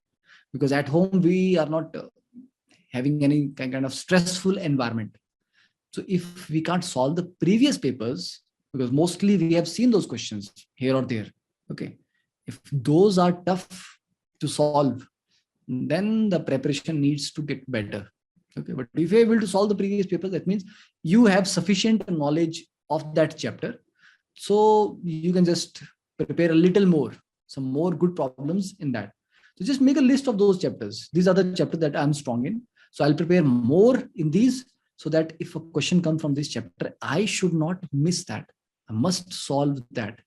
Because at home, we are not having any kind of stressful environment. So if we can't solve the previous papers, because mostly we have seen those questions here or there, okay, if those are tough to solve, then the preparation needs to get better. Okay, but if you're able to solve the previous papers, that means you have sufficient knowledge of that chapter. So you can just prepare a little more, some more good problems in that. So just make a list of those chapters. These are the chapters that I'm strong in. So I'll prepare more in these, so that if a question comes from this chapter, I should not miss that. I must solve that.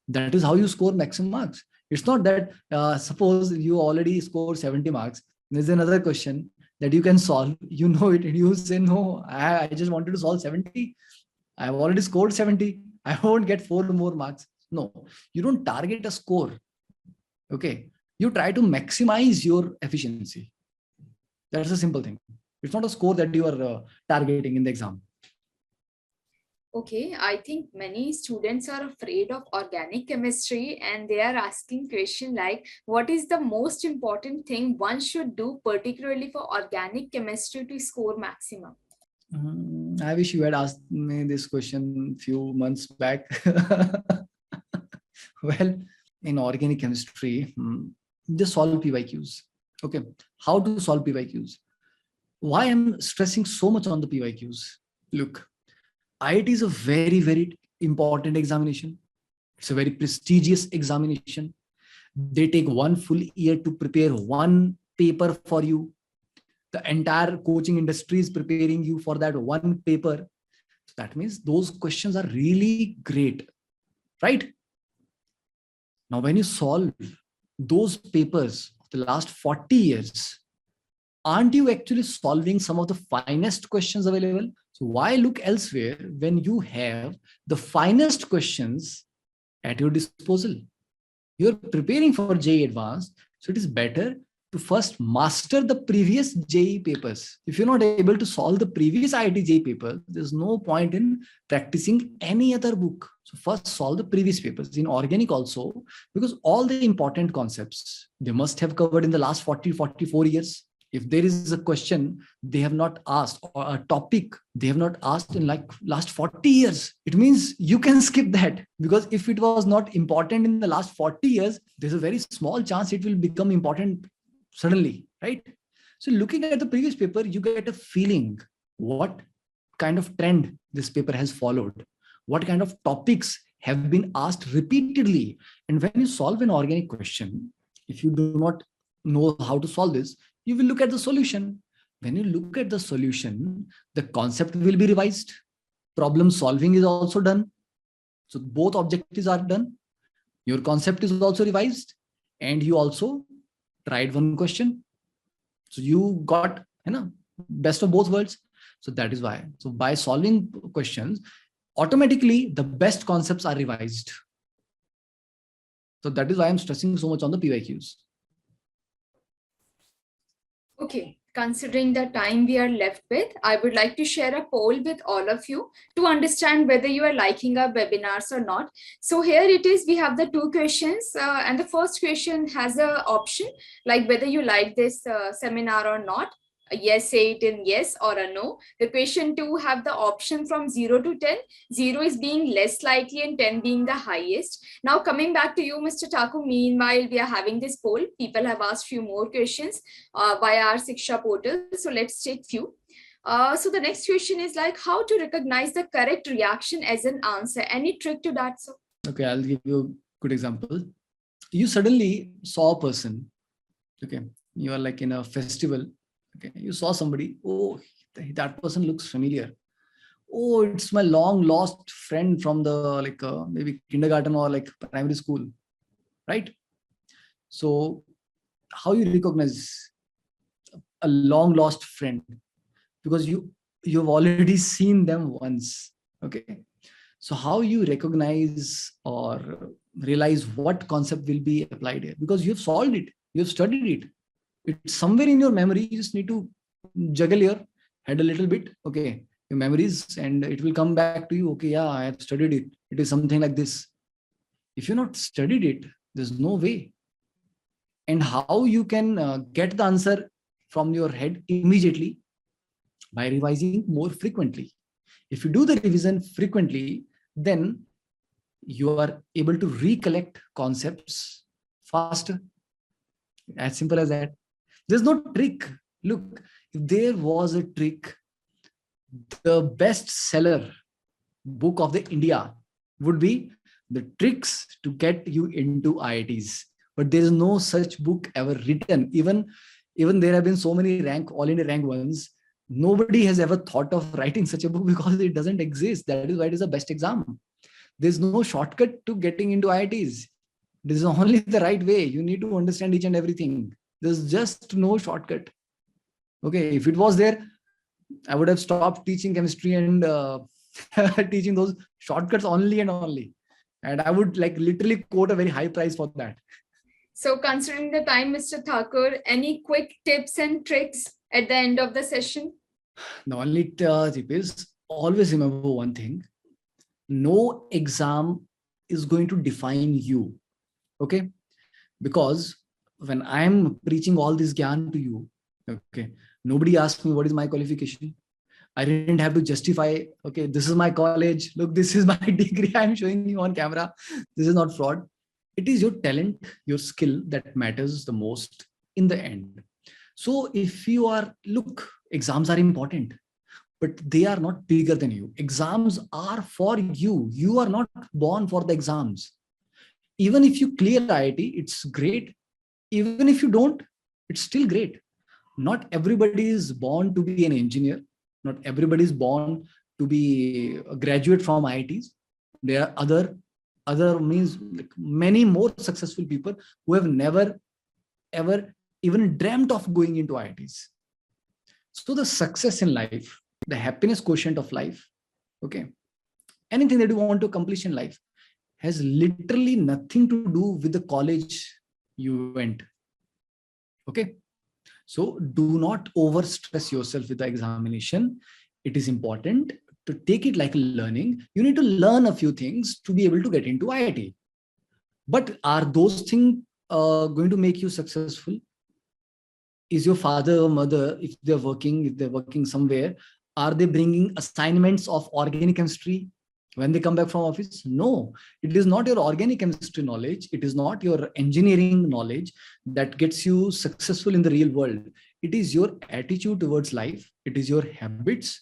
That is how you score maximum marks. It's not that suppose you already scored 70 marks. There's another question that you can solve. You know it, and you say, no, I just wanted to solve 70. I've already scored 70. I won't get 4 more marks. No, you don't target a score. Okay. You try to maximize your efficiency. That's a simple thing. It's not a score that you are targeting in the exam. Okay, I think many students are afraid of organic chemistry, and they are asking questions like, what is the most important thing one should do, particularly for organic chemistry, to score maximum? I wish you had asked me this question a few months back. Well, in organic chemistry, just solve PYQs. Okay, how to solve PYQs? Why I'm stressing so much on the PYQs? Look, IIT is a very, very important examination. It's a very prestigious examination. They take 1 full year to prepare 1 paper for you. The entire coaching industry is preparing you for that 1 paper. So that means those questions are really great, right? Now, when you solve those papers of the last 40 years, aren't you actually solving some of the finest questions available? So why look elsewhere when you have the finest questions at your disposal? You're preparing for JEE Advanced, so it is better to first master the previous JEE papers. If you're not able to solve the previous IIT JEE paper, there's no point in practicing any other book. So first solve the previous papers in organic also, because all the important concepts, they must have covered in the last 44 years. If there is a question they have not asked, or a topic they have not asked in like last 40 years, it means you can skip that, because if it was not important in the last 40 years, there's a very small chance it will become important suddenly, right? So looking at the previous paper, you get a feeling what kind of trend this paper has followed, what kind of topics have been asked repeatedly. And when you solve an organic question, if you do not know how to solve this, you will look at the solution. When you look at the solution, the concept will be revised. Problem solving is also done. So both objectives are done. Your concept is also revised, and you also tried one question. So you got, best of both worlds. So that is why. So by solving questions, automatically the best concepts are revised. So that is why I'm stressing so much on the PYQs. Okay, considering the time we are left with, I would like to share a poll with all of you to understand whether you are liking our webinars or not. So here it is, we have the two questions, and the first question has an option like whether you like this seminar or not. A yes, say it in yes, or a no. The question 2 have the option from 0 to 10. 0 is being less likely and 10 being the highest. Now coming back to you, Mr. Thakur, meanwhile we are having this poll. People have asked few more questions via our Shiksha portal. So let's take few. So the next question is like how to recognize the correct reaction as an answer. Any trick to that? So okay, I'll give you a good example. You suddenly saw a person. Okay, you are like in a festival. Okay, you saw somebody. Oh, that person looks familiar. Oh, it's my long lost friend from the maybe kindergarten or like primary school, right? So how you recognize a long lost friend? Because you've already seen them once. Okay, so how you recognize or realize what concept will be applied here? Because you've solved it, you've studied it, it's somewhere in your memory. You just need to juggle your head a little bit, okay, your memories, and it will come back to you. Okay, yeah, I have studied it, it is something like this. If you're not studied it, there's no way. And how you can get the answer from your head immediately? By revising more frequently. If you do the revision frequently, then you are able to recollect concepts faster. As simple as that. There's no trick. Look, if there was a trick, the best seller book of the India would be the tricks to get you into IITs. But there is no such book ever written. Even there have been so many all India rank ones. Nobody has ever thought of writing such a book because it doesn't exist. That is why it is the best exam. There's no shortcut to getting into IITs. This is only the right way. You need to understand each and everything. There's just no shortcut. Okay, if it was there, I would have stopped teaching chemistry and teaching those shortcuts only and only. And I would like literally quote a very high price for that. So considering the time, Mr. Thakur, any quick tips and tricks at the end of the session? The only tip is always remember one thing. No exam is going to define you. Okay? Because when I'm preaching all this gyan to you, okay, nobody asked me what is my qualification. I didn't have to justify, okay, this is my college. Look, this is my degree. I'm showing you on camera. This is not fraud. It is your talent, your skill that matters the most in the end. So if you are, look, exams are important, but they are not bigger than you. Exams are for you. You are not born for the exams. Even if you clear IIT, it's great. Even if you don't, it's still great. Not everybody is born to be an engineer. Not everybody is born to be a graduate from IITs. There are other means, like many more successful people who have never ever even dreamt of going into IITs. So the success in life, the happiness quotient of life, okay, anything that you want to accomplish in life has literally nothing to do with the college you went. Okay. So do not over stress yourself with the examination. It is important to take it like learning. You need to learn a few things to be able to get into IIT. But are those things going to make you successful? Is your father or mother, if they're working somewhere, are they bringing assignments of organic chemistry when they come back from office? No, it is not your organic chemistry knowledge. It is not your engineering knowledge that gets you successful in the real world. It is your attitude towards life. It is your habits.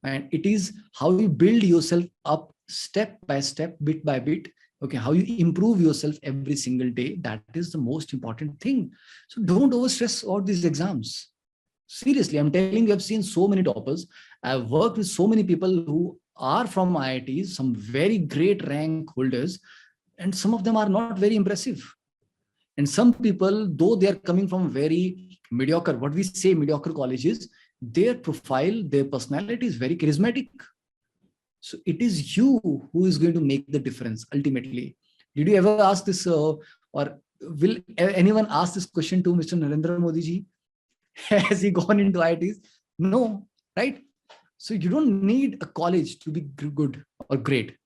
And it is how you build yourself up step by step, bit by bit. Okay, how you improve yourself every single day. That is the most important thing. So don't overstress about these exams. Seriously, I'm telling you, I've seen so many toppers. I've worked with so many people who are from IITs, some very great rank holders, and some of them are not very impressive. And some people, though they are coming from very mediocre, what we say mediocre colleges, their profile, their personality is very charismatic. So it is you who is going to make the difference ultimately. Did you ever ask this or will anyone ask this question to Mr. Narendra Modi ji? Has he gone into IITs? No, right? So you don't need a college to be good or great.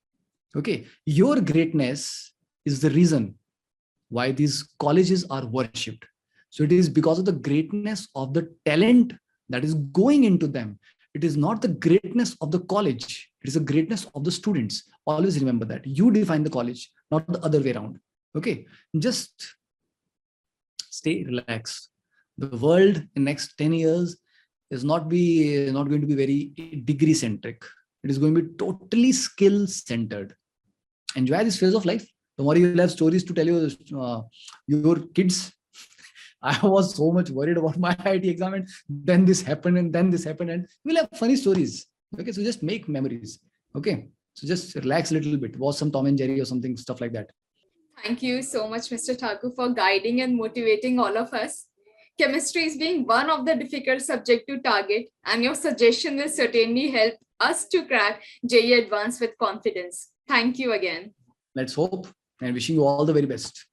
Okay, your greatness is the reason why these colleges are worshipped. So it is because of the greatness of the talent that is going into them. It is not the greatness of the college. It is the greatness of the students. Always remember that. You define the college, not the other way around. Okay, just stay relaxed. The world in next 10 years is not going to be very degree centric. It is going to be totally skill centered. Enjoy this phase of life. Tomorrow you'll have stories to tell your kids. I was so much worried about my IIT exam, and then this happened, and then this happened, and we'll have funny stories. Okay, so just make memories. Okay, so just relax a little bit, watch some Tom and Jerry or something, stuff like that. Thank you so much, Mr. Thakur, for guiding and motivating all of us. Chemistry is being one of the difficult subject to target, and your suggestion will certainly help us to crack JEE Advance with confidence. Thank you again. Let's hope, and wishing you all the very best.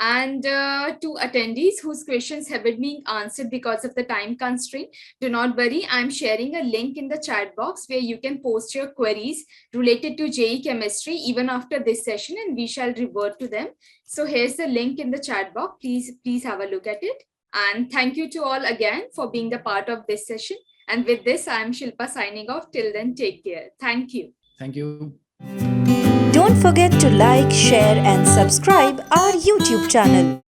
And to attendees whose questions haven't been answered because of the time constraint, do not worry. I'm sharing a link in the chat box where you can post your queries related to JEE Chemistry even after this session, and we shall revert to them. So here's the link in the chat box. Please have a look at it. And thank you to all again for being the part of this session. And with this, I'm Shilpa signing off. Till then, take care. Thank you. Thank you. Don't forget to like, share and subscribe our YouTube channel.